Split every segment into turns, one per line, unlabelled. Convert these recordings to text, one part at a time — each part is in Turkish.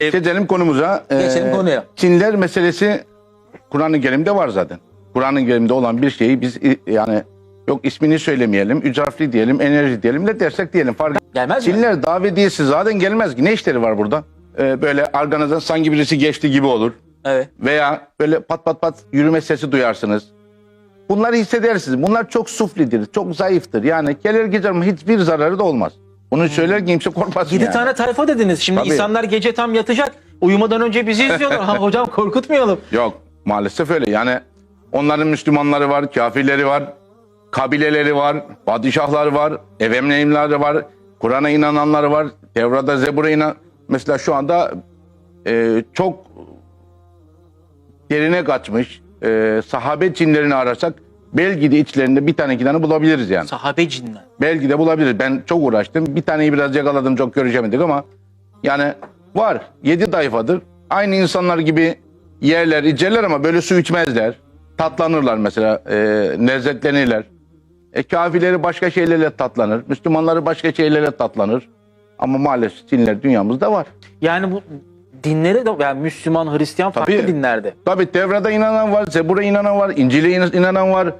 Geçelim konumuza.
Geçelim konuya.
Çinler meselesi Kur'an-ı Kerim'de var zaten. Kur'an-ı Kerim'de olan bir şeyi biz yani yok ismini söylemeyelim, üç harfli diyelim, enerji diyelim, ne dersek diyelim.
Gelmez mi?
Çinler davetiyesi zaten gelmez ki. Ne işleri var burada? Böyle arkanızdan sanki birisi geçti gibi olur.
Evet.
Veya böyle pat pat pat yürüme sesi duyarsınız. Bunları hissedersiniz. Bunlar çok suflidir, çok zayıftır. Yani gelir geçer ama hiçbir zararı da olmaz. Bunu söyler kimse korkmasın
7
yani.
tane tayfa dediniz. Şimdi
Tabii.
insanlar gece tam yatacak. Uyumadan önce bizi izliyorlar. Ha, hocam korkutmayalım.
Yok maalesef öyle. Yani onların Müslümanları var, kafirleri var, kabileleri var, padişahları var, efemneyimleri var, Kur'an'a inananları var, Tevrat'a, Zebur'a inan. Mesela şu anda çok derine kaçmış sahabe cinlerini ararsak belki de içlerinde bir tane iki tane bulabiliriz yani.
Sahabe cinler.
Belki de bulabiliriz. Ben çok uğraştım. Bir taneyi biraz yakaladım, çok görüşemedik ama yani var. 7 tayfadır. Aynı insanlar gibi yerler, içerler ama böyle su içmezler. Tatlanırlar mesela, lezzetlenirler. Kafirleri başka şeylerle tatlanır. Müslümanları başka şeylerle tatlanır. Ama maalesef dinler dünyamızda var.
Yani bu dinleri de yani Müslüman, Hristiyan farklı
Tabii.
dinlerde.
Tabii Tevrat'a inanan var, Zebur'a inanan var, İncil'e inanan var.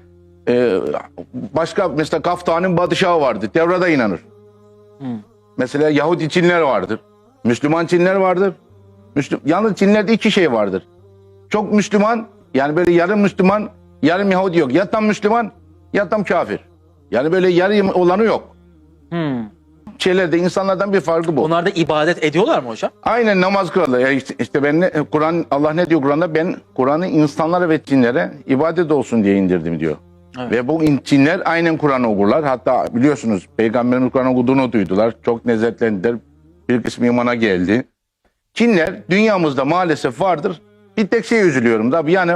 Başka mesela Kaftan'ın padişahı vardı. Tevrat'a inanır. Mesela Yahudi Çinler vardır. Müslüman Çinler vardır. Yalnız Çinlerde iki şey vardır. Çok Müslüman, yani böyle yarım Müslüman, yarım Yahudi yok. Ya tam Müslüman, ya tam kafir. Yani böyle yarım olanı yok. Şeylerde insanlardan bir farkı bu.
Onlar da ibadet ediyorlar mı hocam?
Aynen namaz kılarlar. İşte ben Kur'an, Allah ne diyor Kur'an'da? Ben Kur'an'ı insanlara ve cinlere ibadet olsun diye indirdim diyor.
Evet.
Ve bu cinler aynen Kur'an'ı okurlar. Hatta biliyorsunuz Peygamberimiz Kur'an okuduğunu duydular. Çok lezzetlendiler. Bir kısmı imana geldi. Cinler dünyamızda maalesef vardır. Bir tek şey üzülüyorum tabii. Yani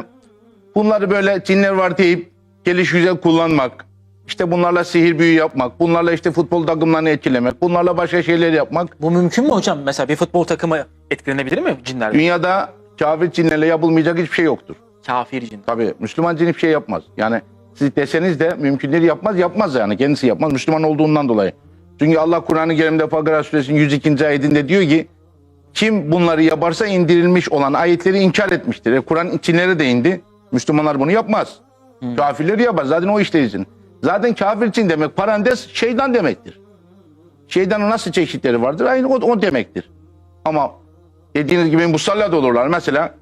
bunları böyle cinler var deyip gelişgüzel kullanmak, işte bunlarla sihir büyü yapmak, bunlarla işte futbol takımlarını etkilemek, bunlarla başka şeyler yapmak.
Bu mümkün mü hocam? Mesela bir futbol takımı etkilenebilir mi cinlerle?
Dünyada kafir cinlerle yapılmayacak hiçbir şey yoktur.
Kafir cin.
Tabii Müslüman cin hiçbir şey yapmaz. Yani siz deseniz de mümkünleri yapmaz yani. Kendisi yapmaz. Müslüman olduğundan dolayı. Çünkü Allah Kur'an-ı Kerim'de Bakara Suresinin 102. ayetinde diyor ki kim bunları yaparsa indirilmiş olan ayetleri inkar etmiştir. Kur'an cinlere de indi. Müslümanlar bunu yapmaz. Kafirleri yapar. Zaten o işte izin. Zaten kafir cin demek parantez şeytan demektir. Şeytanın nasıl çeşitleri vardır? Aynı o demektir. Ama dediğiniz gibi musallat olurlar. Mesela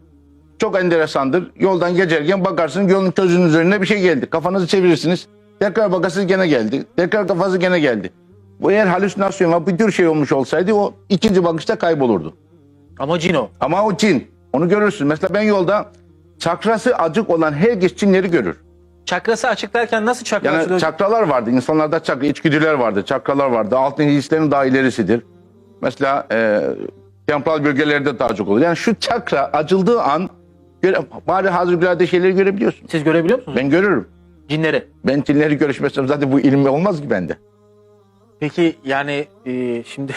çok enteresandır. Yoldan geçerken bakarsın yolun gözünün üzerine bir şey geldi. Kafanızı çevirirsiniz. Tekrar bakarsınız gene geldi. Tekrar kafası gene geldi. Bu eğer halüsinasyon ve bir tür şey olmuş olsaydı o ikinci bakışta kaybolurdu.
Ama cin o.
Ama o cin. Onu görürsün. Mesela ben yolda çakrası acık olan herkes cinleri görür.
Çakrası açık derken nasıl çakra
Yani
açılıyor?
çakralar vardı. İnsanlarda çakra, içgüdüler vardı. Çakralar vardı. Altın hislerin daha ilerisidir. Mesela temporal bölgelerde daha çok olur. Yani şu çakra açıldığı an bari hazırgülerde şeyleri görebiliyorsun.
Siz görebiliyor musunuz?
Ben görürüm.
Cinleri.
Ben cinleri görüşmesem zaten bu ilim olmaz ki bende.
Peki yani şimdi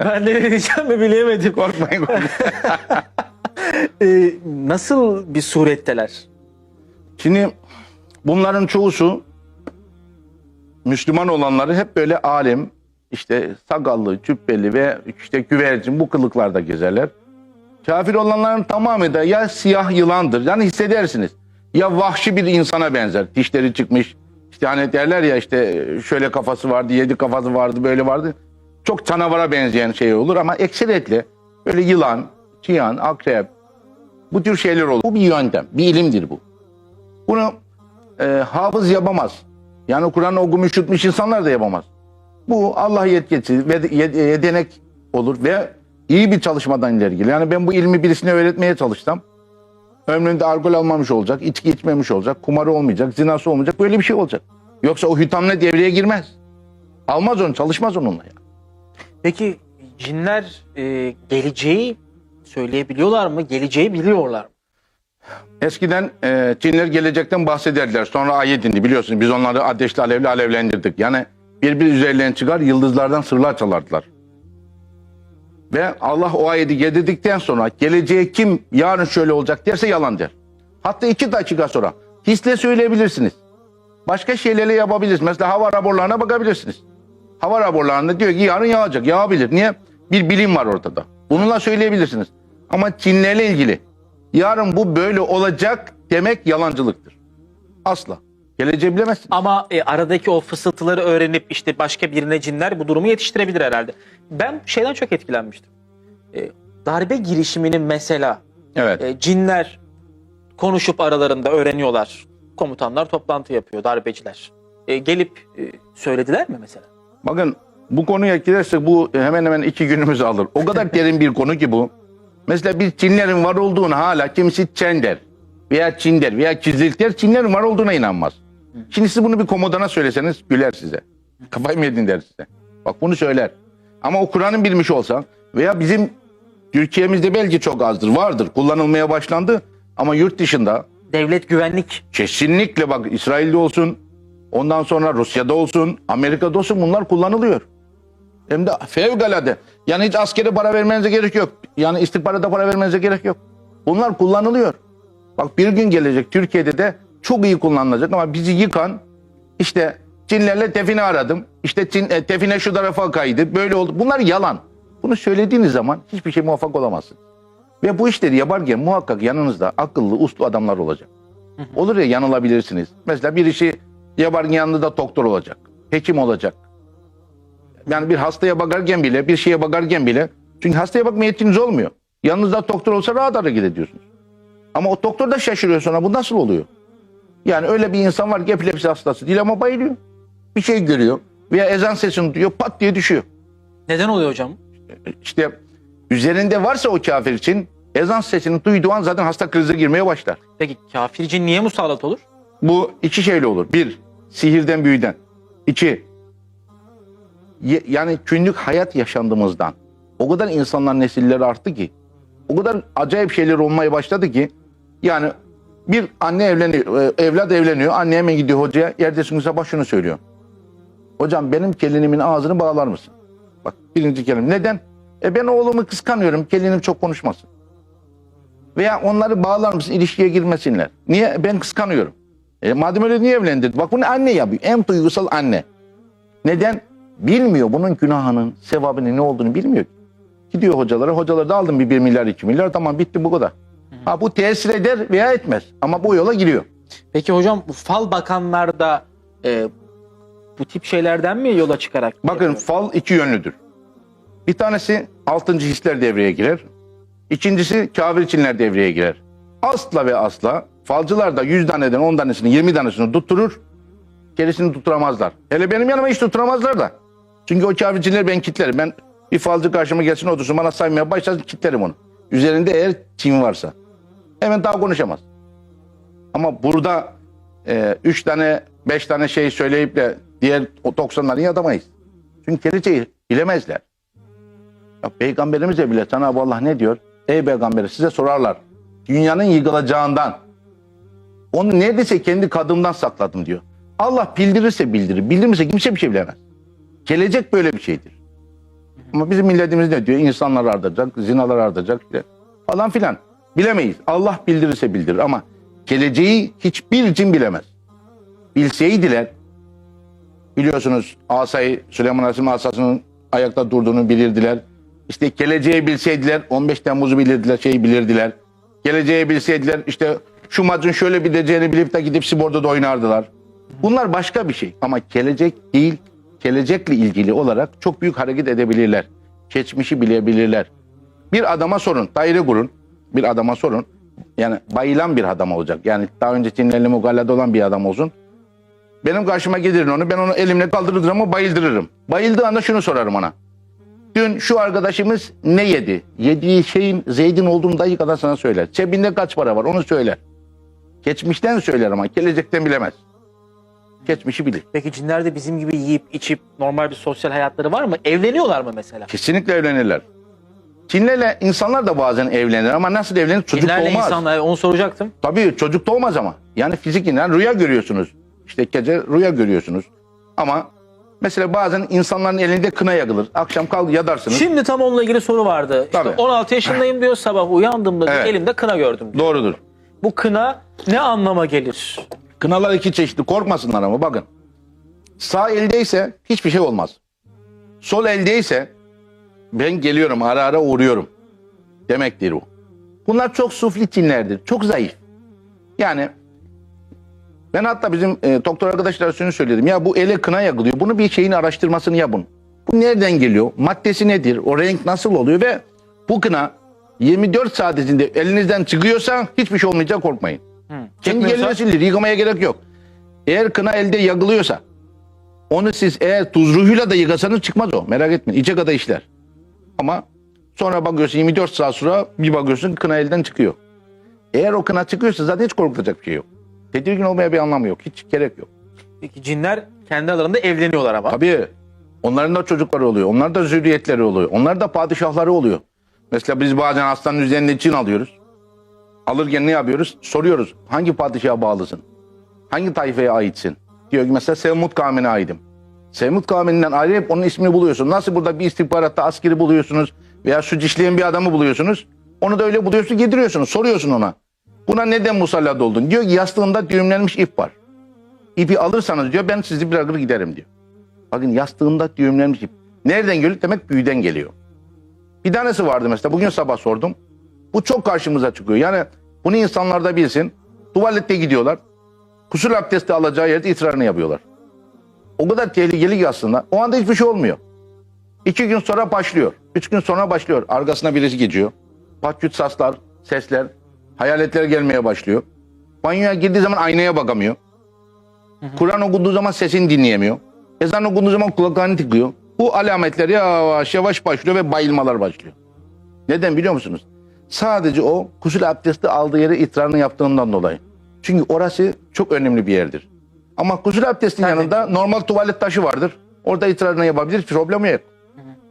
ben ne diyeceğimi bilemedim.
Korkmayın.
Nasıl bir suretteler?
Şimdi bunların çoğusu Müslüman olanları hep böyle alim, işte sakallı, cübbeli ve işte güvercin bu kılıklarda gezerler. Kafir olanların tamamı da ya siyah yılandır. Yani hissedersiniz. Ya vahşi bir insana benzer. Dişleri çıkmış. İşte hani derler ya işte şöyle kafası vardı, 7 kafası vardı, böyle vardı. Çok canavara benzeyen şey olur ama ekseriyetle böyle yılan, çıyan, akrep bu tür şeyler olur. Bu bir yöntem, bir ilimdir bu. Bunu hafız yapamaz. Yani Kur'an'ı okumuş, yutmuş insanlar da yapamaz. Bu Allah yetkisi ve yetenek olur ve iyi bir çalışmadan ileri. Yani ben bu ilmi birisine öğretmeye çalışsam ömründe alkol almamış olacak, içki içmemiş olacak, kumarı olmayacak, zinası olmayacak, böyle bir şey olacak. Yoksa o hütamle devreye girmez. Almaz onu, çalışmaz onunla ya.
Peki cinler geleceği söyleyebiliyorlar mı? Geleceği biliyorlar mı?
Eskiden cinler gelecekten bahsederdiler. Sonra ayet indi biliyorsunuz. Biz onları ateşli alevle alevlendirdik. Yani birbiri üzerlerine çıkar yıldızlardan sırlar çalardılar. Ve Allah o ayeti getirdikten sonra geleceğe kim yarın şöyle olacak derse yalan der. Hatta 2 dakika sonra hisle söyleyebilirsiniz. Başka şeylerle yapabilirsiniz. Mesela hava raporlarına bakabilirsiniz. Hava raporlarında diyor ki yarın yağacak. Yağabilir. Niye? Bir bilim var ortada. Bununla söyleyebilirsiniz. Ama cinlerle ilgili yarın bu böyle olacak demek yalancılıktır. Asla. Geleceği bilemezsiniz.
Ama aradaki o fısıltıları öğrenip işte başka birine cinler bu durumu yetiştirebilir herhalde. Ben şeyden çok etkilenmiştim. Darbe girişiminin mesela
Evet.
cinler konuşup aralarında öğreniyorlar. Komutanlar toplantı yapıyor, darbeciler. Gelip söylediler mi mesela?
Bakın bu konuya girersek bu hemen hemen 2 günümüzü alır. O kadar derin bir konu ki bu. Mesela biz Çinlerin var olduğunu hala kimisi Çen der veya Çin der veya Çizlik der. Çinlerin var olduğuna inanmaz. Şimdi siz bunu bir komodana söyleseniz güler size. Kafayı mı yedin der size. Bak bunu söyler. Ama o Kur'an'ın bilmiş olsa veya bizim Türkiye'mizde belki çok azdır, vardır, kullanılmaya başlandı. Ama yurt dışında
Devlet güvenlik.
kesinlikle bak İsrail'de olsun, ondan sonra Rusya'da olsun, Amerika'da olsun bunlar kullanılıyor. Hem de fevkalade. Yani hiç askere para vermenize gerek yok. Yani istihbarata para vermenize gerek yok. Bunlar kullanılıyor. Bak bir gün gelecek Türkiye'de de çok iyi kullanılacak ama bizi yıkan işte Çinlerle Tefine aradım. İşte Tefine şu tarafa kaydı. Böyle oldu. Bunlar yalan. Bunu söylediğiniz zaman hiçbir şey muvaffak olamazsınız. Ve bu işleri yaparken muhakkak yanınızda akıllı, uslu adamlar olacak. Olur ya yanılabilirsiniz. Mesela bir işi yaparken yanında doktor olacak. Hekim olacak. Yani bir hastaya bakarken bile, bir şeye bakarken bile. Çünkü hastaya bakma yetkiniz olmuyor. Yanınızda doktor olsa rahat hareket ediyorsunuz. Ama o doktor da şaşırıyor sonra. Bu nasıl oluyor? Yani öyle bir insan var ki epilepsi hastası değil ama bayılıyor. Bir şey görüyor veya ezan sesini duyuyor pat diye düşüyor.
Neden oluyor hocam?
İşte üzerinde varsa o kafir için ezan sesini duyduğu an zaten hasta krize girmeye başlar.
Peki kafir cin niye musallat olur?
Bu iki şeyle olur. Bir, sihirden büyüden. İki, yani günlük hayat yaşandığımızdan o kadar insanlar nesilleri arttı ki o kadar acayip şeyler olmaya başladı ki yani bir anne evleniyor, evlat evleniyor. Anne hemen gidiyor hocaya. Ertesi gün sabah şunu söylüyor. Hocam benim gelinimin ağzını bağlar mısın? Bak birinci kelime. Neden? Ben oğlumu kıskanıyorum. Gelinim çok konuşmasın. Veya onları bağlar mısın? İlişkiye girmesinler. Niye? Ben kıskanıyorum. Madem öyle niye evlendirdin? Bak bunu anne yapıyor. En duygusal anne. Neden? Bilmiyor bunun günahının, sevabının ne olduğunu bilmiyor. Gidiyor hocalara. Hocalar da aldım bir milyar 2 milyar. Tamam bitti bu kadar. Ha bu tesir eder veya etmez. Ama bu yola giriyor.
Peki hocam bu fal bakanlar da bu tip şeylerden mi yola çıkarak?
Bakın
yapıyor?
fal iki yönlüdür. Bir tanesi 6. hisler devreye girer. İkincisi kafir Çinler devreye girer. Asla ve asla falcılar da 100 taneden 10 tanesini 20 tanesini tutturur. Gerisini tutturamazlar. Hele benim yanıma hiç tutturamazlar da. Çünkü o kafir Çinleri ben kitlerim. Ben bir falcı karşıma gelsin otursun bana saymaya başlasın kitlerim onu. Üzerinde eğer Çin varsa. Hemen daha konuşamaz. Ama burada 3 tane 5 tane şey söyleyip de diğer o 90'ları yadamayız. Çünkü geleceği bilemezler. Ya, Peygamberimize bile Cenab-ı Allah ne diyor? Ey peygamber size sorarlar. Dünyanın yıkılacağından. Onu neredeyse kendi kadımdan sakladım diyor. Allah bildirirse bildirir. Bildirmirse kimse bir şey bilemez. Gelecek böyle bir şeydir. Ama bizim milletimiz ne diyor? İnsanlar artacak, zinalar artacak falan filan. Bilemeyiz. Allah bildirirse bildirir ama geleceği hiçbir cin bilemez. Bilseydiler biliyorsunuz asayı Süleyman Aleyhisselam asasının ayakta durduğunu bilirdiler. İşte geleceği bilseydiler 15 Temmuz'u bilirdiler, şeyi bilirdiler. Geleceği bilseydiler işte şu maçın şöyle biteceğini bilip de gidip sporda da oynardılar. Bunlar başka bir şey ama gelecek değil, gelecekle ilgili olarak çok büyük hareket edebilirler. Geçmişi bilebilirler. Bir adama sorun, daire kurun. Bir adama sorun. Yani bayılan bir adam olacak. Yani daha önce Çinlerle mugallada olan bir adam olsun. Benim karşıma gelirin onu. Ben onu elimle kaldırırım ama bayıldırırım. Bayıldığı anda şunu sorarım ona. Dün şu arkadaşımız ne yedi? Yediği şeyin zeytin olduğunu dahi kadar sana söyler. Cebinde kaç para var onu söyler. Geçmişten söyler ama gelecekten bilemez. Geçmişi bilir.
Peki cinler de bizim gibi yiyip içip normal bir sosyal hayatları var mı? Evleniyorlar mı mesela?
Kesinlikle evlenirler. Çinlerle insanlar da bazen evlenir ama nasıl evlenir? Çocuk
Cinlerle
doğmaz.
insanlar onu soracaktım.
Tabii çocuk doğmaz ama. Yani fizikinden rüya görüyorsunuz. İşte gece rüya görüyorsunuz. Ama mesela bazen insanların elinde kına yakılır. Akşam kalk yatarsınız.
Şimdi tam onunla ilgili soru vardı. İşte
Tabii.
16 yaşındayım diyor sabah uyandığımda diyor,
Evet.
elimde kına gördüm diyor.
Doğrudur.
Bu kına ne anlama gelir?
Kınalar iki çeşitli. Korkmasınlar ama bakın. Sağ eldeyse hiçbir şey olmaz. Sol eldeyse ben geliyorum ara ara uğruyorum. demektir bu. Bunlar çok sufli cinlerdir. Çok zayıf. Yani ben hatta bizim doktor arkadaşlara şunu söyledim. Ya bu ele kına yakılıyor. Bunu bir şeyin araştırmasını yapın. Bu nereden geliyor? Maddesi nedir? O renk nasıl oluyor? Ve bu kına 24 saat içinde elinizden çıkıyorsa hiçbir şey olmayacak, korkmayın. Kendi
Çıkmıyorsa-
eline silir. Yıkamaya gerek yok. Eğer kına elde yakılıyorsa onu siz eğer tuz ruhuyla da yıkasanız çıkmaz o. Merak etmeyin. İçe kadar işler. Ama sonra bakıyorsun 24 saat sonra bir bakıyorsun kına elden çıkıyor. Eğer o kına çıkıyorsa zaten hiç korkulacak bir şey yok. Tedirgin olmaya bir anlamı yok. Hiç gerek yok.
Peki cinler kendi aralarında evleniyorlar ama.
Tabii onların da çocukları oluyor. Onlar da zürriyetleri oluyor. Onlar da padişahları oluyor. Mesela biz bazen hastanın üzerinde cin alıyoruz. Alırken ne yapıyoruz? Soruyoruz. Hangi padişaha bağlısın? Hangi tayfaya aitsin? Diyor ki mesela Semud kavmine aitim. Semud kavminden ayrılıp onun ismini buluyorsun. Nasıl burada bir istihbaratta askeri buluyorsunuz veya suç işleyen bir adamı buluyorsunuz. Onu da öyle buluyorsun, getiriyorsunuz. Soruyorsun ona. Buna neden musallat oldun? Diyor ki yastığında düğümlenmiş ip var. İpi alırsanız diyor ben sizi bırakır giderim diyor. Bakın yastığında düğümlenmiş ip. Nereden geliyor? Demek büyüden geliyor. Bir tanesi vardı mesela. Bugün sabah sordum. Bu çok karşımıza çıkıyor. Yani bunu insanlar da bilsin. Tuvalette gidiyorlar. Gusül abdesti alacağı yerde itirarını yapıyorlar. O kadar tehlikeli ki aslında. O anda hiçbir şey olmuyor. 2 gün sonra başlıyor. 3 gün sonra başlıyor. Arkasına birisi geçiyor. Patçut saslar, sesler, hayaletler gelmeye başlıyor. Banyoya girdiği zaman aynaya bakamıyor. Kur'an okunduğu zaman sesini dinleyemiyor. Ezan okunduğu zaman kulaklarını tıkıyor. Bu alametler yavaş yavaş başlıyor ve bayılmalar başlıyor. Neden biliyor musunuz? Sadece o gusül abdesti aldığı yere itirarını yaptığından dolayı. Çünkü orası çok önemli bir yerdir. Ama gusül abdestinin yanında normal tuvalet taşı vardır. Orada itirarını yapabilir, hiç problem yok.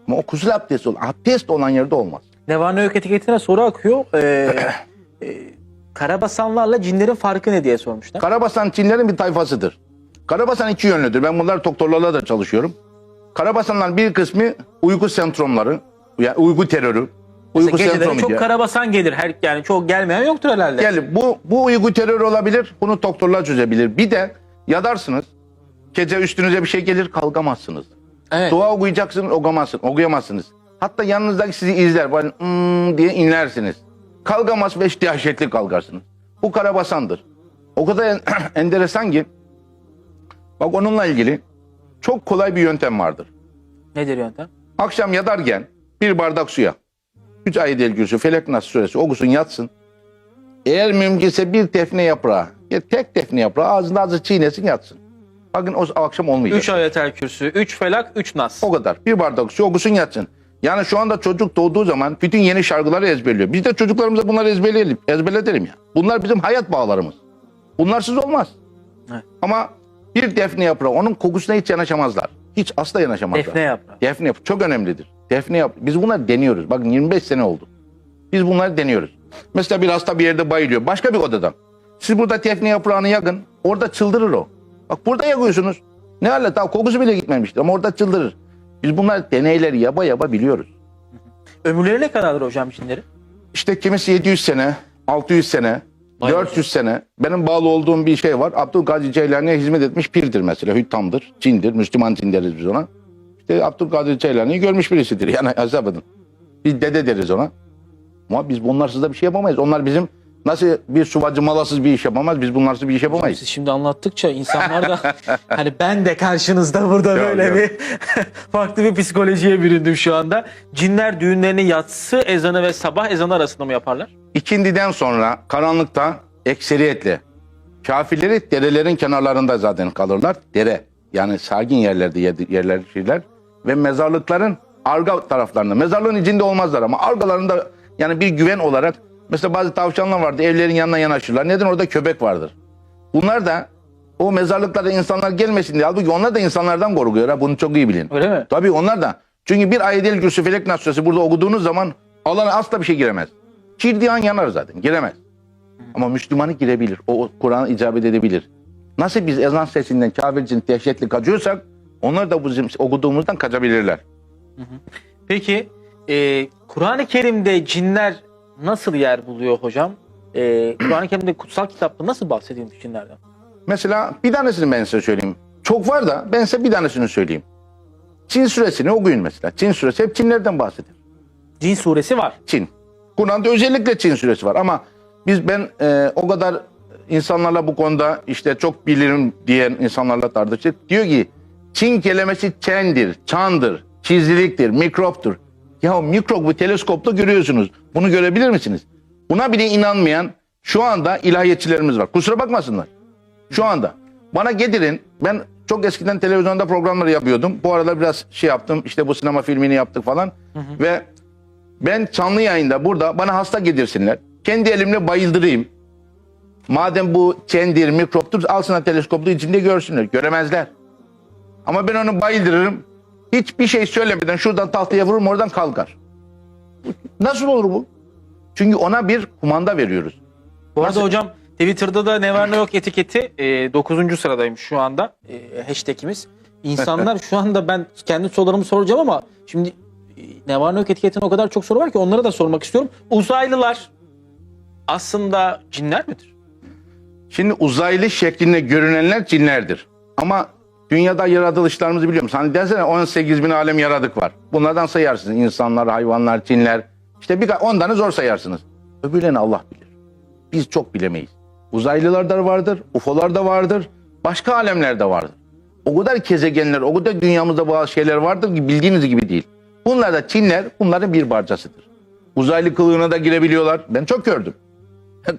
Ama o gusül abdesti olan, abdest olan yerde olmaz.
Nevane Yok etiketine soru akıyor. Karabasanlarla cinlerin farkı ne diye sormuşlar.
Karabasan cinlerin bir tayfasıdır. Karabasan iki yönlüdür. Ben bunlar doktorlarla da çalışıyorum. Karabasanların bir kısmı uyku sendromları, yani uyku terörü. Uyku
Geceleri
sendromu
çok
diye.
karabasan gelir. Yani çok gelmeyen yoktur herhalde.
Yani bu uyku terörü olabilir. Bunu doktorlar çözebilir. Bir de yatarsınız. Gece üstünüze bir şey gelir kalkamazsınız.
Evet.
Dua okuyacaksınız okuyamazsınız. Hatta yanınızdaki sizi izler. Böyle diye inlersiniz. Kalkamaz ve dehşetli kalkarsınız. Bu karabasandır. O kadar enteresan ki bak onunla ilgili çok kolay bir yöntem vardır.
Nedir yöntem?
Akşam yatarken bir bardak suya 3 ayet-el kürsü Felak Nas suresi okusun yatsın. Eğer mümkünse bir defne yaprağı, ya tek defne yaprağı ağzında azıcık çiğnesin yatsın. Bakın o akşam olmayacak.
3 ayetel kürsü, 3 felak, 3 nas.
O kadar. Bir bardak su okusun yatsın. Yani şu anda çocuk doğduğu zaman bütün yeni şarkıları ezberliyor. Biz de çocuklarımıza bunları ezberletelim ya. Bunlar bizim hayat bağlarımız. Bunlarsız olmaz.
Evet.
Ama bir defne yaprağı onun kokusuna hiç yanaşamazlar. Hiç asla yanaşamazlar.
Defne yaprağı.
Defne yaprağı çok önemlidir. Defne yaprağı. Biz bunları deniyoruz. Bakın 25 sene oldu. Biz bunları deniyoruz. Mesela bir hasta bir yerde bayılıyor. Başka bir odadan. Siz burada defne yaprağını yakın. Orada çıldırır o. Bak burada yakıyorsunuz. Ne hale daha kokusu bile gitmemiştir ama orada çıldırır. Biz bunlar deneyleri yapa biliyoruz.
Ömürleri ne kadardır hocam cinlerin?
İşte kimisi 700 sene, 600 sene,
Bayağı
400 sene. Benim bağlı olduğum bir şey var. Abdülkadir Ceylani'ye hizmet etmiş pirdir mesela. Hüttamdır, cindir, Müslüman cin deriz biz ona. İşte Abdülkadir Ceylani'yi görmüş birisidir. Yani hesap edin. Biz dede deriz ona. Ama biz bunlarsız da bir şey yapamayız. Onlar bizim nasıl bir suvacı malasız bir iş yapamaz. Biz bunlarsız bir iş yapamayız.
Siz şimdi anlattıkça insanlar da hani ben de karşınızda burada
Yok,
böyle
yok.
bir farklı bir psikolojiye büründüm şu anda. Cinler düğünlerini yatsı ezanı ve sabah ezanı arasında mı yaparlar?
İkindiden sonra karanlıkta ekseriyetle kafirleri derelerin kenarlarında zaten kalırlar. Dere yani sakin yerlerde yerleşirler ve mezarlıkların arka taraflarında. Mezarlığın içinde olmazlar ama arkalarında yani bir güven olarak mesela bazı tavşanlar vardı evlerin yanına yanaşırlar. Neden? Orada köpek vardır. Bunlar da o mezarlıklarda insanlar gelmesin diye. Halbuki onlar da insanlardan korkuyor. Ha, bunu çok iyi bilin.
Öyle mi?
Tabii onlar da. Çünkü bir ayet-el kürsü Felak Nas suresi burada okuduğunuz zaman alana asla bir şey giremez. Girdiği an yanar zaten. Giremez. Ama Müslümanı girebilir. O Kur'an'a icabet edebilir. Nasıl biz ezan sesinden kafircinin dehşetli kaçıyorsak onlar da bizim okuduğumuzdan kaçabilirler.
Peki Kur'an-ı Kerim'de cinler nasıl yer buluyor hocam? Kur'an-ı Kerim'de kutsal kitapta nasıl bahsedilmiş cinlerden?
Mesela bir tanesini ben size söyleyeyim. Çok var da ben size bir tanesini söyleyeyim. Çin suresini okuyun mesela. Çin suresi hep cinlerden bahseder.
Cin suresi var.
Çin. Kur'an'da özellikle Çin suresi var ama ben o kadar insanlarla bu konuda işte çok bilirim diyen insanlarla tartıştık. Diyor ki Çin kelimesi çendir, çandır, çizgiliktir, mikroptur. Ya mikrobu teleskopla görüyorsunuz. Bunu görebilir misiniz? Buna bile inanmayan şu anda ilahiyatçilerimiz var. Kusura bakmasınlar. Şu anda. Bana getirin. Ben çok eskiden televizyonda programları yapıyordum. Bu arada biraz şey yaptım. İşte bu sinema filmini yaptık falan. Ve ben canlı yayında burada bana hasta getirsinler. Kendi elimle bayıldırayım. Madem bu çendir, mikroptur alsınlar teleskoplu içinde görsünler. Göremezler. Ama ben onu bayıldırırım. Hiçbir şey söylemeden şuradan tahtaya vururum oradan kalkar. Nasıl olur bu? Çünkü ona bir kumanda veriyoruz.
Bu arada
Nasıl?
hocam Twitter'da da ne var ne yok etiketi 9. sıradaymış şu anda hashtagimiz. İnsanlar şu anda ben kendi sorularımı soracağım ama şimdi ne var ne yok etiketine o kadar çok soru var ki onları da sormak istiyorum. Uzaylılar aslında cinler midir?
Şimdi uzaylı şeklinde görünenler cinlerdir. Ama dünyada yaratılışlarımızı biliyor musun? Hani dersene 18 bin alem yaradık var. Bunlardan sayarsınız. İnsanlar, hayvanlar, cinler. İşte ondan zor sayarsınız. Öbürlerini Allah bilir. Biz çok bilemeyiz. Uzaylılar da vardır, UFO'lar da vardır, başka alemler de vardır. O kadar gezegenler, o kadar dünyamızda bazı şeyler vardır ki bildiğiniz gibi değil. Bunlar da cinler, bunların bir parçasıdır. Uzaylı kılığına da girebiliyorlar. Ben çok gördüm.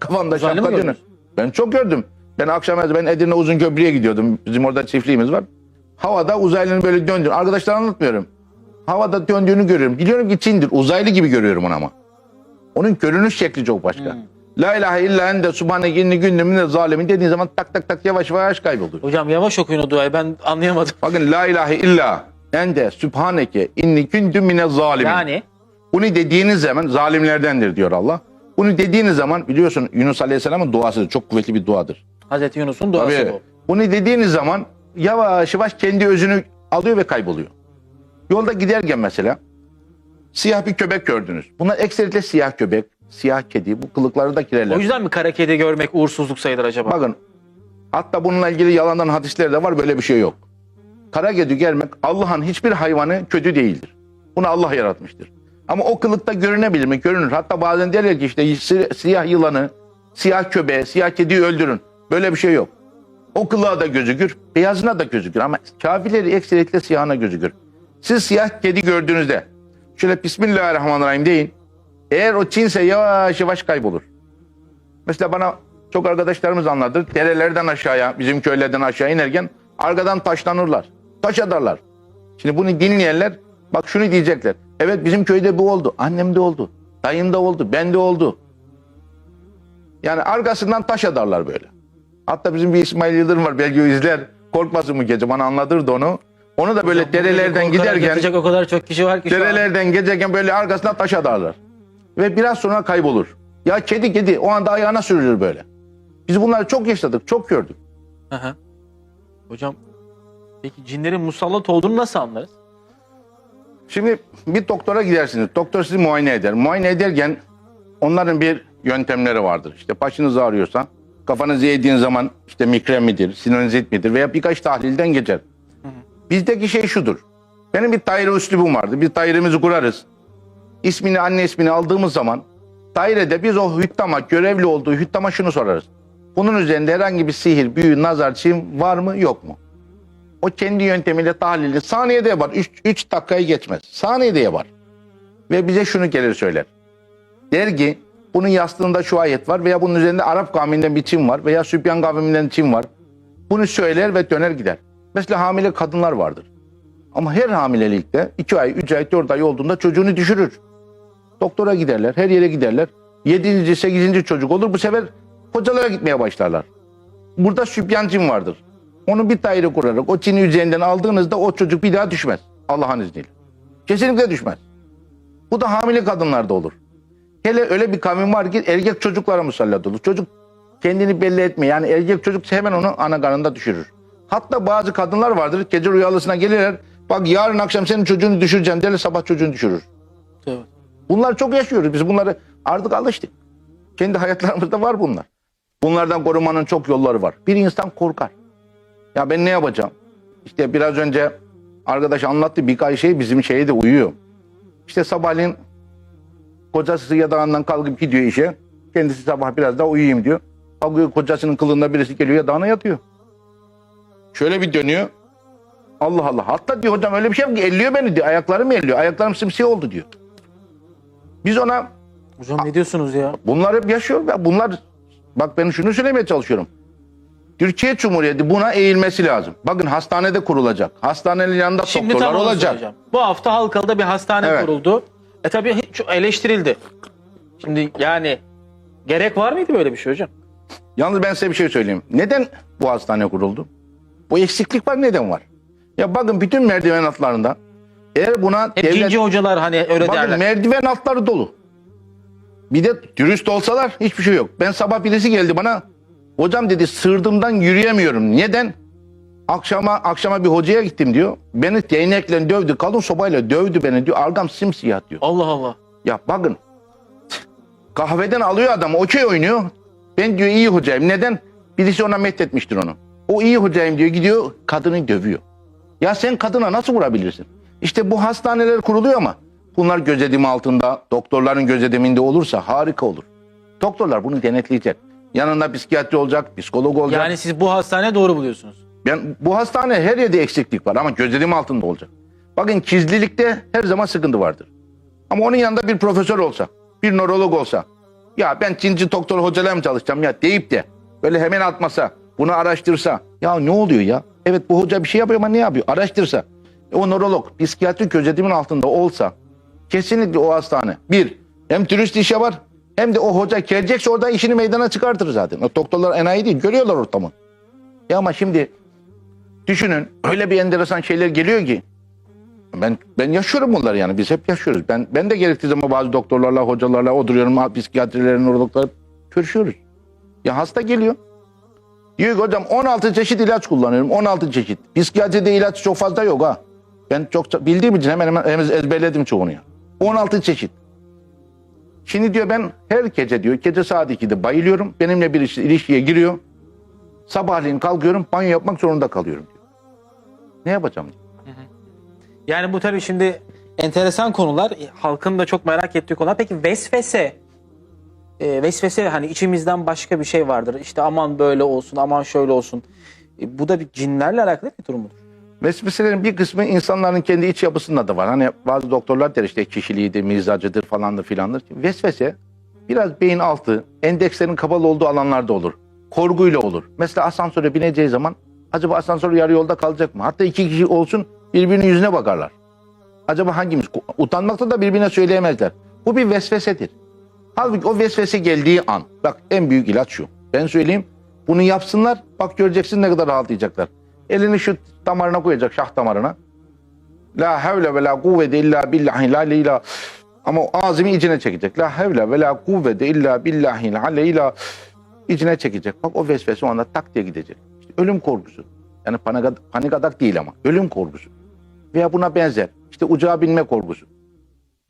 Kafamda
Uzaylı
şapka
mı
dönüyor.
gördünüz?
Ben çok gördüm. Ben Edirne Uzunköprü'ye gidiyordum. Bizim orada çiftliğimiz var. Havada uzaylının böyle döndüğünü, arkadaşlar anlatmıyorum. Havada döndüğünü görüyorum. Biliyorum ki Çin'dir. Uzaylı gibi görüyorum onu ama. Onun görünüş şekli çok başka. La ilahe illa ente subhaneke inni kuntu minez zalimin dediğin zaman tak tak tak yavaş yavaş kayboluyor.
Hocam yavaş okuyun o duayı ben anlayamadım.
Bakın la ilahe illa ente subhaneke inni kuntu minez zalimin.
Yani
Bunu dediğiniz zaman zalimlerdendir diyor Allah. Bunu dediğiniz zaman biliyorsun Yunus Aleyhisselam'ın duası çok kuvvetli bir duadır.
Hazreti Yunus'un duası
Tabii.
bu.
Bunu dediğiniz zaman yavaş yavaş kendi özünü alıyor ve kayboluyor. Yolda giderken mesela siyah bir köpek gördünüz. Bunlar ekseriyetle siyah köpek, siyah kedi, bu kılıkları da girerler.
O yüzden mi kara kedi görmek uğursuzluk sayılır acaba?
Bakın hatta bununla ilgili yalandan hadisler de var, böyle bir şey yok. Kara kedi görmek Allah'ın hiçbir hayvanı kötü değildir. Bunu Allah yaratmıştır. Ama o kılıkta görünebilir mi? Görünür. Hatta bazen derler ki işte siyah yılanı, siyah köpeği, siyah kediyi öldürün. Böyle bir şey yok. O kılığa da gözükür, beyazına da gözükür ama kafirleri ekseriyetle siyahına gözükür. Siz siyah kedi gördüğünüzde şöyle Bismillahirrahmanirrahim deyin. Eğer o Çinse yavaş yavaş kaybolur. Mesela bana çok arkadaşlarımız anlatır. Derelerden aşağıya, bizim köylerden aşağı inerken arkadan taşlanırlar. Taş atarlar. Şimdi bunu dinleyenler bak şunu diyecekler. Evet bizim köyde bu oldu. Annemde oldu. Dayımda oldu. Bende oldu. Yani arkasından taş atarlar böyle. Hatta bizim bir İsmail Yıldırım var. Belki o izler. Korkmasın bu gece. Bana anlatırdı onu. Onu da böyle
Hocam, bu gece
derelerden
korkarak
giderken
yatacak o kadar çok kişi var ki şu an.
derelerden geçerken böyle arkasından taş atarlar. Ve biraz sonra kaybolur. Ya kedi o anda ayağına sürülür böyle. Biz bunları çok yaşadık, çok gördük.
Hı hı. Hocam peki cinlerin musallat olduğunu nasıl anlarız?
Şimdi bir doktora gidersiniz. Doktor sizi muayene eder. Muayene ederken onların bir yöntemleri vardır. İşte başınız ağrıyorsa kafanızı yediğin zaman işte migrem midir, sinüzit midir veya birkaç tahlilden geçer. Bizdeki şey şudur. Benim bir daire üslubum vardı. Biz dairemizi kurarız. İsmini, anne ismini aldığımız zaman dairede biz o hüttama, görevli olduğu hüttama şunu sorarız. Bunun üzerinde herhangi bir sihir, büyü, nazar, çim var mı yok mu? O kendi yöntemiyle tahlili saniyede yapar. 3 dakikayı geçmez. Saniyede yapar. Ve bize şunu gelir söyler. Der ki bunun yastığında şu ayet var veya bunun üzerinde Arap kavminden bir çim var veya Sübyan kavminden çim var. Bunu söyler ve döner gider. Mesela hamile kadınlar vardır. Ama her hamilelikte 2 ay, 3 ay, 4 ay olduğunda çocuğunu düşürür. Doktora giderler, her yere giderler. 7. 8. çocuk olur. Bu sefer hocalara gitmeye başlarlar. Burada Sübyan cin vardır. Onu bir daire kurarak o cini üzerinden aldığınızda o çocuk bir daha düşmez. Allah'ın izniyle. Kesinlikle düşmez. Bu da hamile kadınlarda olur. Hele öyle bir kavim var ki erkek çocuklara musallat olur. Çocuk kendini belli etmiyor. Yani erkek çocuk hemen onu ana karnında düşürür. Hatta bazı kadınlar vardır. Gece rüyalısına gelirler. Bak yarın akşam senin çocuğunu düşüreceğim derler, sabah çocuğunu düşürür.
Evet.
Bunlar çok yaşıyoruz. Biz bunları artık alıştık. Kendi hayatlarımızda var bunlar. Bunlardan korumanın çok yolları var. Bir insan korkar. Ya ben ne yapacağım? İşte biraz önce arkadaş anlattı birkaç şey bizim şeye de uyuyor. İşte sabahleyin Kocası yatağından kalkıp gidiyor işe. Kendisi sabah biraz daha uyuyayım diyor. Kalkıyor, kocasının kılığında birisi geliyor, yatağına yatıyor. Şöyle bir dönüyor. Allah Allah. Hatta diyor hocam öyle bir şey mi ki elliyor beni diyor. Ayaklarım elliyor. Ayaklarım simsiyah oldu diyor. Biz ona
Hocam ne diyorsunuz ya?
bunlar hep yaşıyor. Bunlar, bak ben şunu söylemeye çalışıyorum. Türkiye Cumhuriyeti buna eğilmesi lazım. Bakın hastanede kurulacak. Hastanenin yanında
Şimdi
doktorlar
tam onu
olacak.
söyleyeceğim. Bu hafta Halkalı'da bir hastane
Evet.
kuruldu. Tabii hiç eleştirildi. Şimdi yani gerek var mıydı böyle bir şey hocam?
Yalnız ben size bir şey söyleyeyim. Neden bu hastane kuruldu? Bu eksiklik var, neden var? Ya bakın bütün merdiven altlarında eğer buna
Hep cinci hocalar hani öyle
bakın
derler.
merdiven altları dolu. Bir de dürüst olsalar hiçbir şey yok. Ben sabah birisi geldi bana. Hocam dedi sırdımdan yürüyemiyorum. Neden? Akşama bir hocaya gittim diyor. Beni değnekle dövdü. Kalın sobayla dövdü beni diyor. Argam simsiyah diyor.
Allah Allah.
Ya bakın. Kahveden alıyor adam. Okey oynuyor. Ben diyor iyi hocayım. Neden? Birisi ona methetmiştir onu. O iyi hocayım diyor. Gidiyor kadını dövüyor. Ya sen kadına nasıl vurabilirsin? İşte bu hastaneler kuruluyor ama bunlar gözetimi altında, doktorların gözetiminde olursa harika olur. Doktorlar bunu denetleyecek. Yanında psikiyatri olacak, psikolog olacak.
Yani siz bu hastane doğru buluyorsunuz.
Bu hastane her yerde eksiklik var ama gözetim altında olacak. Bakın gizlilikte her zaman sıkıntı vardır. Ama onun yanında bir profesör olsa, bir nörolog olsa, ya ben Çinci doktor hocalarla mı çalışacağım ya deyip de böyle hemen atmasa, bunu araştırsa, ya ne oluyor ya? Evet bu hoca bir şey yapıyor ama ne yapıyor? Araştırsa. O nörolog psikiyatri gözetimin altında olsa kesinlikle o hastane hem turist işe var hem de o hoca gelecekse orada işini meydana çıkartır zaten. O doktorlar enayi değil, görüyorlar ortamı. Ya ama şimdi düşünün öyle bir enteresan şeyler geliyor ki ben yaşıyorum bunları yani biz hep yaşıyoruz. Ben de gerektiği zaman bazı doktorlarla, hocalarla oturuyorum, psikiyatrilerin, nörologlarla görüşüyoruz. Ya hasta geliyor. Diyor ki hocam 16 çeşit ilaç kullanıyorum. 16 çeşit. Psikiyatride ilaç çok fazla yok ha. Ben çok bildiğim için hemen ezberledim çoğunu ya. 16 çeşit. Şimdi diyor ben her gece diyor gece saat 2'de bayılıyorum. Benimle bir ilişkiye giriyor. Sabahleyin kalkıyorum banyo yapmak zorunda kalıyorum diyor. Ne yapacağım diyor.
Yani bu tabii şimdi enteresan konular. Halkın da çok merak ettiği konular. Peki vesvese. Vesvese hani içimizden başka bir şey vardır. İşte aman böyle olsun, aman şöyle olsun. Bu da bir cinlerle alakalı bir durum mudur?
Vesveselerin bir kısmı insanların kendi iç yapısında da var. Hani bazı doktorlar der işte kişiliğidir, mizacıdır falandır filandır. Vesvese biraz beyin altı, endekslerin kapalı olduğu alanlarda olur. Korguyla olur. Mesela asansöre bineceği zaman acaba asansör yarı yolda kalacak mı? Hatta iki kişi olsun birbirinin yüzüne bakarlar. Acaba hangimiz? Utanmakta da birbirine söyleyemezler. Bu bir vesvesedir. Halbuki o vesvese geldiği an, bak en büyük ilaç şu. Ben söyleyeyim, bunu yapsınlar, bak göreceksin ne kadar rahatlayacaklar. Elini şu damarına koyacak, şah damarına. La havle ve la kuvvete illa billahi la leyla. Ama o ağzını içine çekecek. La havle ve la kuvvete illa billahi la leyla. İçine çekecek. Bak o vesvese o anda tak diye gidecek. İşte ölüm korkusu. Yani panik atak değil ama ölüm korkusu. Veya buna benzer. İşte uçağa binme korkusu.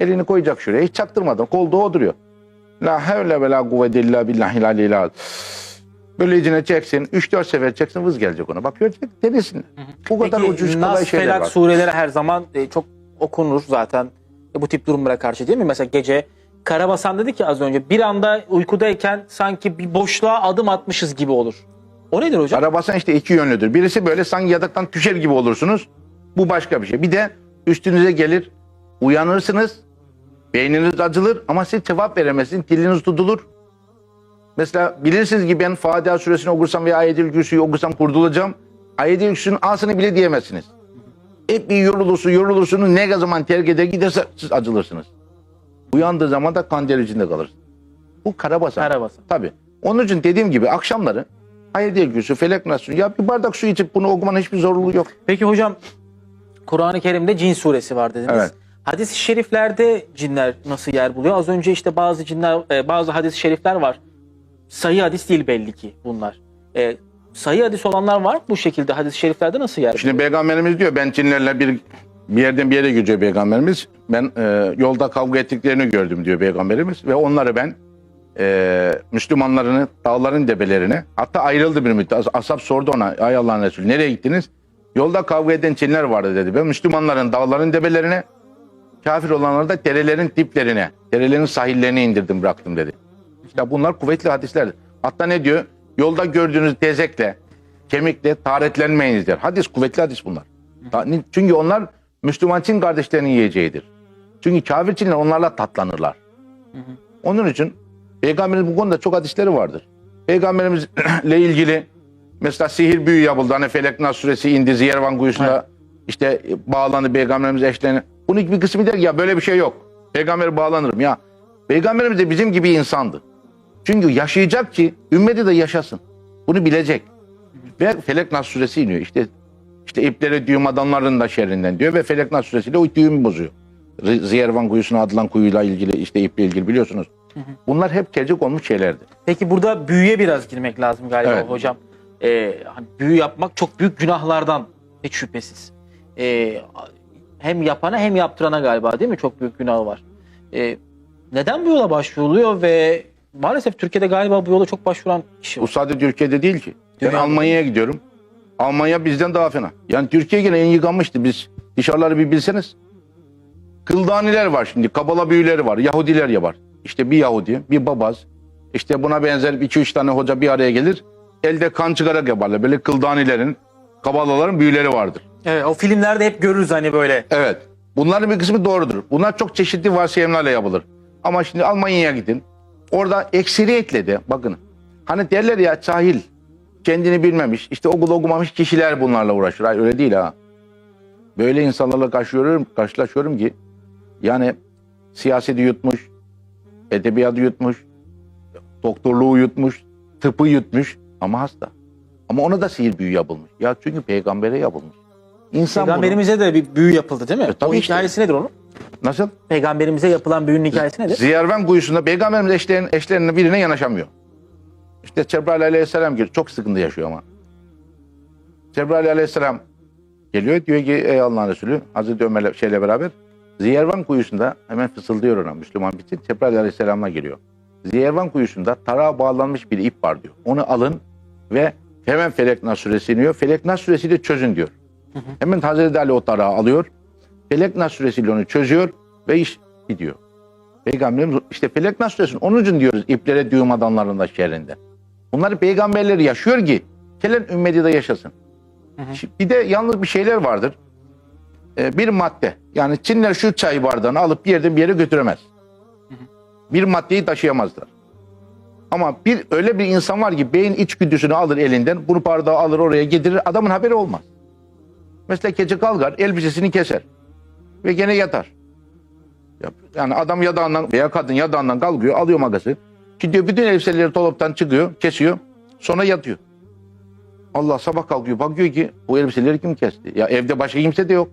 Elini koyacak şuraya, hiç çaktırmadan koltuğa oturuyor. La havle ve la kuvvete illa billahi la leyla. Böyle içine çeksin, 3-4 sefer çeksin, vız gelecek ona. Bak görecek, denesin. Bu kadar
Peki,
ucuz kolay
Nas,
şeyler
Felak
var.
sureleri her zaman çok okunur zaten bu tip durumlara karşı değil mi? Mesela gece Karabasan dedi ki az önce bir anda uykudayken sanki bir boşluğa adım atmışız gibi olur. O nedir hocam?
Karabasan işte iki yönlüdür. Birisi böyle sanki yataktan düşer gibi olursunuz. Bu başka bir şey. Bir de üstünüze gelir, uyanırsınız, beyniniz acılır ama siz cevap veremezsiniz, diliniz tutulur. Mesela bilirsiniz ki ben Fatiha suresini okursam veya Ayet-i Kürsü'yü okursam kurtulacağım. Ayet-i Kürsü'nün A'sını bile diyemezsiniz. Hep bir yorulursunuz. Ne zaman terk eder giderse siz acılırsınız. Uyandığı zaman da kanser içinde kalırsınız. Bu Karabasan.
Karabasan.
Tabii. Onun için dediğim gibi akşamları Ayet-i Kürsü, Felek Nas, ya bir bardak su içip bunu okumanın hiçbir zorluğu yok.
Peki hocam Kur'an-ı Kerim'de cin suresi var dediniz.
Evet.
Hadis-i şeriflerde cinler nasıl yer buluyor? Az önce işte bazı hadis-i şerifler var. Sahih hadis değil belli ki bunlar. Sahih hadis olanlar var. Bu şekilde hadis-i şeriflerde nasıl yer buluyor?
Şimdi Peygamberimiz diyor ben cinlerle bir yerden bir yere gidiyor Peygamberimiz. Ben yolda kavga ettiklerini gördüm diyor Peygamberimiz. Ve onları ben Müslümanlarını dağların debelerine hatta ayrıldı bir müddet. Ashab sordu ona ay Allah'ın Resulü nereye gittiniz? Yolda kavga eden cinler vardı dedi. Ben Müslümanların dağların debelerine kafir olanları da derelerin diplerine, derelerin sahillerine indirdim bıraktım dedi. İşte bunlar kuvvetli hadislerdir. Hatta ne diyor? Yolda gördüğünüz tezekle, kemikle taharetlenmeyiniz der. Hadis, kuvvetli hadis bunlar. Çünkü onlar Müslüman Çin kardeşlerinin yiyeceğidir. Çünkü kafir Çinler onlarla tatlanırlar. Onun için Peygamberimiz bu konuda çok hadisleri vardır. Peygamberimizle ilgili mesela sihir büyü yapıldı. Hani Felek Nas suresi indi Ziyervan kuyusuna işte bağlandı Peygamberimiz eşlerine. Bunun bir kısmı der ya böyle bir şey yok. Peygamber bağlanırım ya. Peygamberimiz de bizim gibi insandı. Çünkü yaşayacak ki ümmeti de yaşasın. Bunu bilecek. Ve Felek Nas suresi iniyor. İşte iplere düğüm adamların da şerrinden diyor ve Felek Nas suresiyle o düğümü bozuyor. Ziyervan kuyusuna adılan kuyuyla ilgili işte iple ilgili biliyorsunuz. Bunlar hep tercih olmuş şeylerdi.
Peki burada büyüye biraz girmek lazım galiba
Evet.
hocam. Hani büyü yapmak çok büyük günahlardan hiç şüphesiz. Hem yapana hem yaptırana galiba değil mi? Çok büyük günahı var. Neden bu yola başvuruluyor ve maalesef Türkiye'de galiba bu yola çok başvuran kişi
Bu
var.
sadece Türkiye'de değil ki. Ben
Dünyada.
Almanya'ya gidiyorum. Almanya bizden daha fena. Yani Türkiye yine en yıkanmıştı. Biz dışarıları bir bilseniz. Kıldaniler var şimdi. Kabala büyüleri var. Yahudiler ya var. İşte bir Yahudi, bir babaz. İşte buna benzer 2-3 tane hoca bir araya gelir. Elde kan çıkarak yaparlar. Böyle kıldanilerin, kabalaların büyüleri vardır.
Evet, o filmlerde hep görürüz hani böyle.
Evet. Bunların bir kısmı doğrudur. Bunlar çok çeşitli varsayımlarla yapılır. Ama şimdi Almanya'ya gidin. Orada ekseriyetle de bakın. Hani derler ya cahil, kendini bilmemiş, işte okul okumamış kişiler bunlarla uğraşır. Hayır öyle değil ha. Böyle insanlarla karşılaşıyorum ki yani siyaseti yutmuş, edebiyatı yutmuş, doktorluğu yutmuş, tıpı yutmuş ama hasta. Ama ona da sihir büyü yapılmış. Ya çünkü peygambere yapılmış. İnsan
Peygamberimize de bir büyü yapıldı değil mi?
tabii
O
işte.
hikayesi nedir onun?
bunu nasıl?
Peygamberimize yapılan büyünün hikayesi nedir?
Ziyerven kuyusunda peygamberimiz eşlerinin birine yanaşamıyor. İşte Cebrail aleyhisselam geliyor. Çok sıkıntı yaşıyor ama. Cebrail aleyhisselam geliyor. Diyor ki ey Allah'ın Resulü Hazreti Ömer'le şeyle beraber Ziyervan kuyusunda hemen fısıldıyor ona Müslüman için. Cebrail aleyhisselam'a geliyor. Ziyervan kuyusunda tarağa bağlanmış bir ip var diyor. Onu alın ve hemen Felek Nas suresi iniyor. Felek Nas suresiyle çözün diyor. Hemen Hazreti Ali o tarağı alıyor. Felek Nas suresiyle onu çözüyor ve iş gidiyor. Peygamberimiz işte Felek Nas suresinin 10. diyoruz iplere düğüm adamlarında şerrinde. Bunları peygamberleri yaşıyor ki gelen ümmeti de yaşasın. Bir de yalnız bir şeyler vardır. Bir madde. Yani Çinler şu çay bardağını alıp bir yerden bir yere götüremez. Bir maddeyi taşıyamazlar. Ama öyle bir insan var ki beyin içgüdüsünü alır elinden, bunu bardağı alır oraya getirir, adamın haberi olmaz. Mesela gece kalkar, elbisesini keser ve gene yatar. Yani adam yatağından veya kadın yatağından kalkıyor, alıyor makası, gidiyor bütün elbiseleri dolaptan çıkıyor, kesiyor, sonra yatıyor. Allah sabah kalkıyor, bakıyor ki bu elbiseleri kim kesti? Ya evde başka kimse de yok.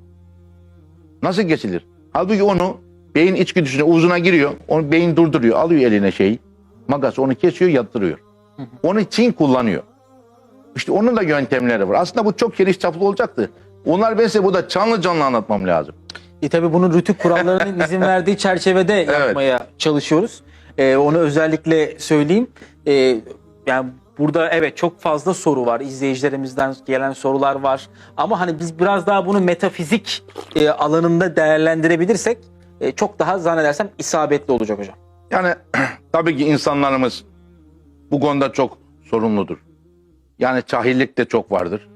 Nasıl kesilir? Halbuki onu beyin içgüdüsüne uzuna giriyor, onu beyin durduruyor, alıyor eline makası onu kesiyor, yattırıyor. Onu Çin kullanıyor. İşte onun da yöntemleri var. Aslında bu çok geniş çaplı olacaktı. Onlar ben size burada canlı canlı anlatmam lazım.
Tabii bunun rütük kurallarının izin verdiği çerçevede yapmaya çalışıyoruz. Onu özellikle söyleyeyim. Yani burada evet çok fazla soru var. İzleyicilerimizden gelen sorular var. Ama hani biz biraz daha bunu metafizik alanında değerlendirebilirsek çok daha zannedersem isabetli olacak hocam.
Yani tabii ki insanlarımız bu konuda çok sorumludur. Yani cahillik de çok vardır.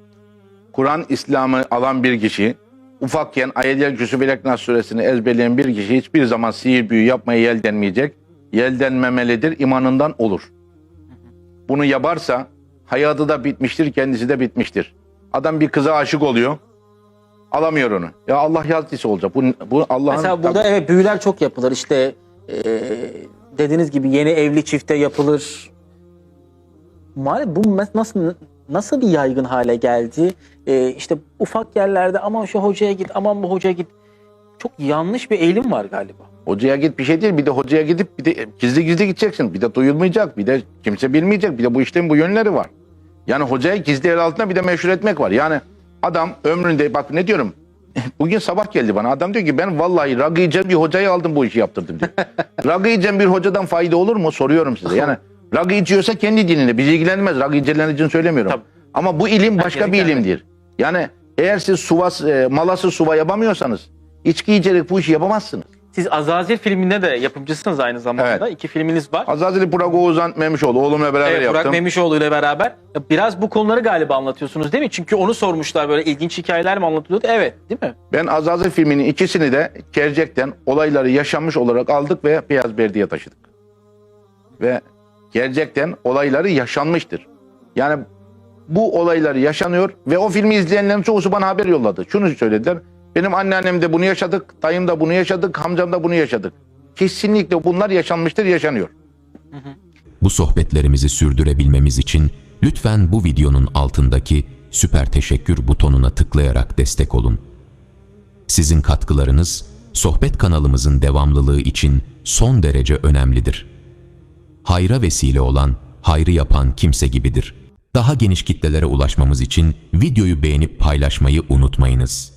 Kur'an, İslam'ı alan bir kişi, ufakken Ayet-el Kürsü Felek Nas suresini ezberleyen bir kişi hiçbir zaman sihir büyü yapmaya yeltenmeyecek. Yeltenmemelidir, imanından olur. Bunu yaparsa hayatı da bitmiştir, kendisi de bitmiştir. Adam bir kıza aşık oluyor, alamıyor onu. Ya Allah yazdıysa olacak. Bu Allah'ın...
Mesela burada evet büyüler çok yapılır. İşte dediğiniz gibi yeni evli çifte yapılır. Maalesef bu nasıl bir yaygın hale geldi? İşte ufak yerlerde aman şu hocaya git, aman bu hocaya git. Çok yanlış bir eğilim var galiba.
Hocaya git bir şey değil. Bir de hocaya gidip bir de gizli gizli gideceksin. Bir de duyulmayacak. Bir de kimse bilmeyecek. Bir de bu işlerin bu yönleri var. Yani hocayı gizli el altında bir de meşhur etmek var. Yani adam ömründe bak ne diyorum. Bugün sabah geldi bana. Adam diyor ki ben vallahi Ragı İcem bir hocayı aldım bu işi yaptırdım diyor. Ragı İcem bir hocadan fayda olur mu? Soruyorum size. Yani Ragı içiyorsa kendi dininde. Bizi ilgilenmez. Ragı içilen için söylemiyorum.
Tabii.
Ama bu ilim başka bir ilimdir. Yani eğer siz malası suva yapamıyorsanız İçki içerek bu işi yapamazsınız.
Siz Azazil filminde de yapımcısınız aynı zamanda.
Evet.
2 filminiz var.
Azazili Burak Oğuzhan Memişoğlu oğlumla beraber
Evet, Burak
yaptım.
Memişoğlu ile beraber. Biraz bu konuları galiba anlatıyorsunuz değil mi? Çünkü onu sormuşlar, böyle ilginç hikayeler mi anlatılıyordu? Evet, değil mi?
Ben Azazil filminin ikisini de gerçekten olayları yaşanmış olarak aldık ve Beyaz Perde'ye taşıdık. Ve gerçekten olayları yaşanmıştır. Yani bu olayları yaşanıyor ve o filmi izleyenlerin çoğusu bana haber yolladı. Şunu söylediler. Benim anneannem de bunu yaşadık, dayım da bunu yaşadık, amcam da bunu yaşadık. Kesinlikle bunlar yaşanmıştır, yaşanıyor.
Bu sohbetlerimizi sürdürebilmemiz için lütfen bu videonun altındaki süper teşekkür butonuna tıklayarak destek olun. Sizin katkılarınız sohbet kanalımızın devamlılığı için son derece önemlidir. Hayra vesile olan, hayrı yapan kimse gibidir. Daha geniş kitlelere ulaşmamız için videoyu beğenip paylaşmayı unutmayınız.